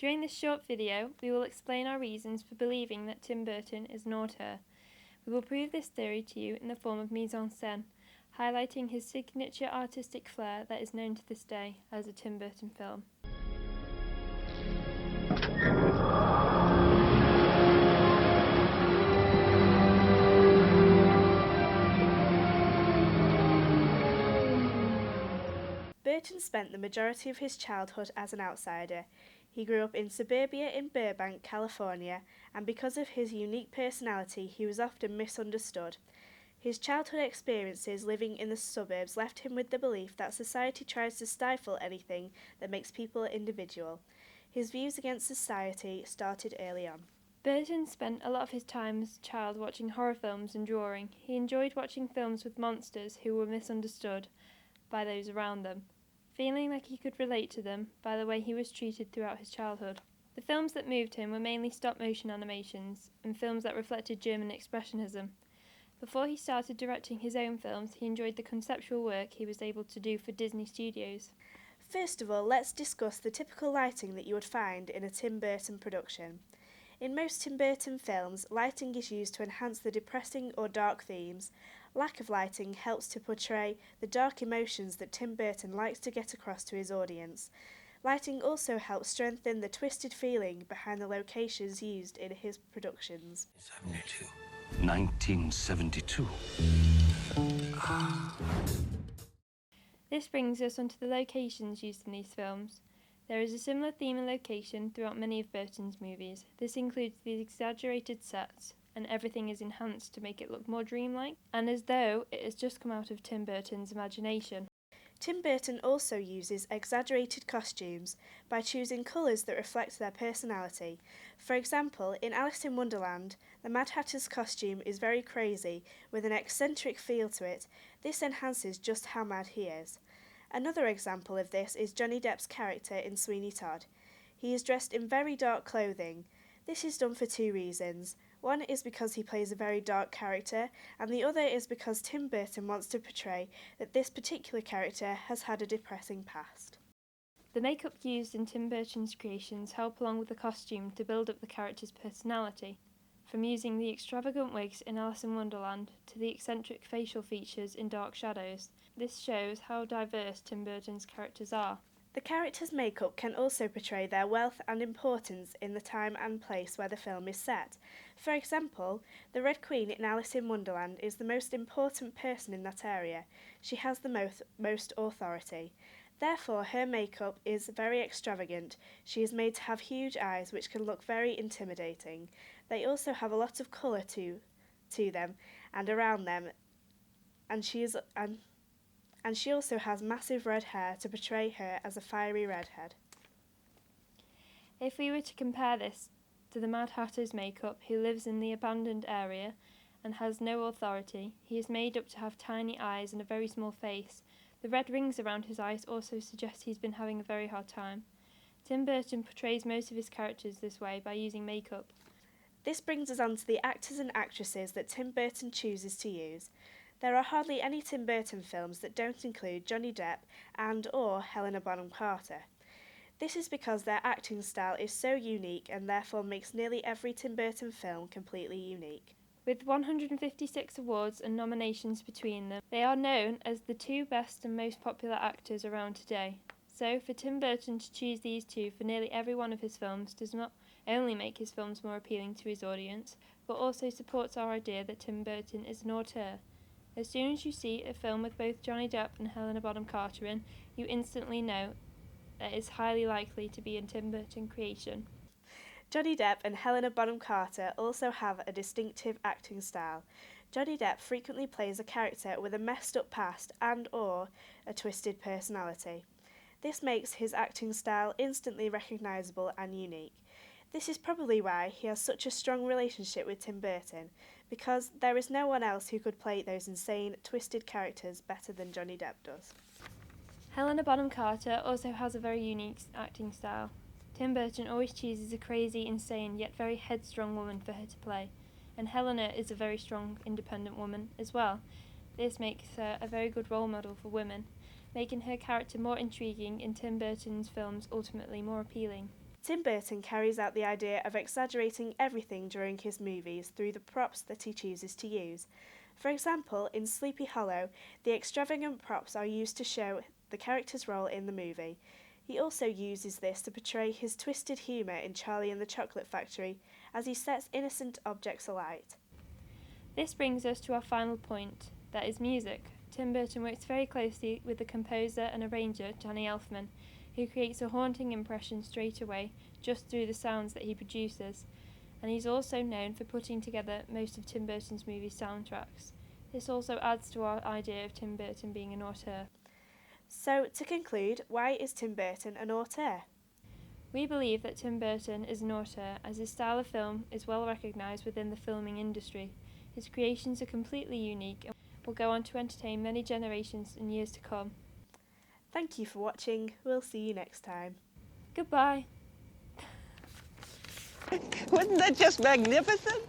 During this short video, we will explain our reasons for believing that Tim Burton is an auteur. We will prove this theory to you in the form of mise-en-scène, highlighting his signature artistic flair that is known to this day as a Tim Burton film. Burton spent the majority of his childhood as an outsider. He grew up in suburbia in Burbank, California, and because of his unique personality, he was often misunderstood. His childhood experiences living in the suburbs left him with the belief that society tries to stifle anything that makes people individual. His views against society started early on. Burton spent a lot of his time as a child watching horror films and drawing. He enjoyed watching films with monsters who were misunderstood by those around them, feeling like he could relate to them by the way he was treated throughout his childhood. The films that moved him were mainly stop-motion animations and films that reflected German expressionism. Before he started directing his own films, he enjoyed the conceptual work he was able to do for Disney Studios. First of all, let's discuss the typical lighting that you would find in a Tim Burton production. In most Tim Burton films, lighting is used to enhance the depressing or dark themes. Lack of lighting helps to portray the dark emotions that Tim Burton likes to get across to his audience. Lighting also helps strengthen the twisted feeling behind the locations used in his productions. 1972. This brings us onto the locations used in these films. There is a similar theme and location throughout many of Burton's movies. This includes the exaggerated sets, and everything is enhanced to make it look more dreamlike, and as though it has just come out of Tim Burton's imagination. Tim Burton also uses exaggerated costumes by choosing colours that reflect their personality. For example, in Alice in Wonderland, the Mad Hatter's costume is very crazy, with an eccentric feel to it. This enhances just how mad he is. Another example of this is Johnny Depp's character in Sweeney Todd. He is dressed in very dark clothing. This is done for two reasons. One is because he plays a very dark character, and the other is because Tim Burton wants to portray that this particular character has had a depressing past. The makeup used in Tim Burton's creations help along with the costume to build up the character's personality, from using the extravagant wigs in Alice in Wonderland to the eccentric facial features in Dark Shadows. This shows how diverse Tim Burton's characters are. The characters' makeup can also portray their wealth and importance in the time and place where the film is set. For example, the Red Queen in Alice in Wonderland is the most important person in that area. She has the most authority. Therefore, her makeup is very extravagant. She is made to have huge eyes which can look very intimidating. They also have a lot of colour to them and around them, and she also has massive red hair to portray her as a fiery redhead. If we were to compare this to the Mad Hatter's makeup, who lives in the abandoned area and has no authority, he is made up to have tiny eyes and a very small face. The red rings around his eyes also suggest he's been having a very hard time. Tim Burton portrays most of his characters this way by using makeup. This brings us on to the actors and actresses that Tim Burton chooses to use. There are hardly any Tim Burton films that don't include Johnny Depp and/or Helena Bonham Carter. This is because their acting style is so unique and therefore makes nearly every Tim Burton film completely unique. With 156 awards and nominations between them, they are known as the two best and most popular actors around today. So, for Tim Burton to choose these two for nearly every one of his films does not only make his films more appealing to his audience, but also supports our idea that Tim Burton is an auteur. As soon as you see a film with both Johnny Depp and Helena Bonham Carter in, you instantly know that it is highly likely to be a Tim Burton creation. Johnny Depp and Helena Bonham Carter also have a distinctive acting style. Johnny Depp frequently plays a character with a messed up past and/or a twisted personality. This makes his acting style instantly recognisable and unique. This is probably why he has such a strong relationship with Tim Burton, because there is no one else who could play those insane, twisted characters better than Johnny Depp does. Helena Bonham Carter also has a very unique acting style. Tim Burton always chooses a crazy, insane, yet very headstrong woman for her to play, and Helena is a very strong, independent woman as well. This makes her a very good role model for women, making her character more intriguing and Tim Burton's films ultimately more appealing. Tim Burton carries out the idea of exaggerating everything during his movies through the props that he chooses to use. For example, in Sleepy Hollow, the extravagant props are used to show the character's role in the movie. He also uses this to portray his twisted humour in Charlie and the Chocolate Factory, as he sets innocent objects alight. This brings us to our final point, that is music. Tim Burton works very closely with the composer and arranger Danny Elfman, who creates a haunting impression straight away, just through the sounds that he produces, and he's also known for putting together most of Tim Burton's movie soundtracks. This also adds to our idea of Tim Burton being an auteur. So, to conclude, why is Tim Burton an auteur? We believe that Tim Burton is an auteur as his style of film is well recognised within the filming industry. His creations are completely unique and will go on to entertain many generations in years to come. Thank you for watching. We'll see you next time. Goodbye. Wasn't that just magnificent?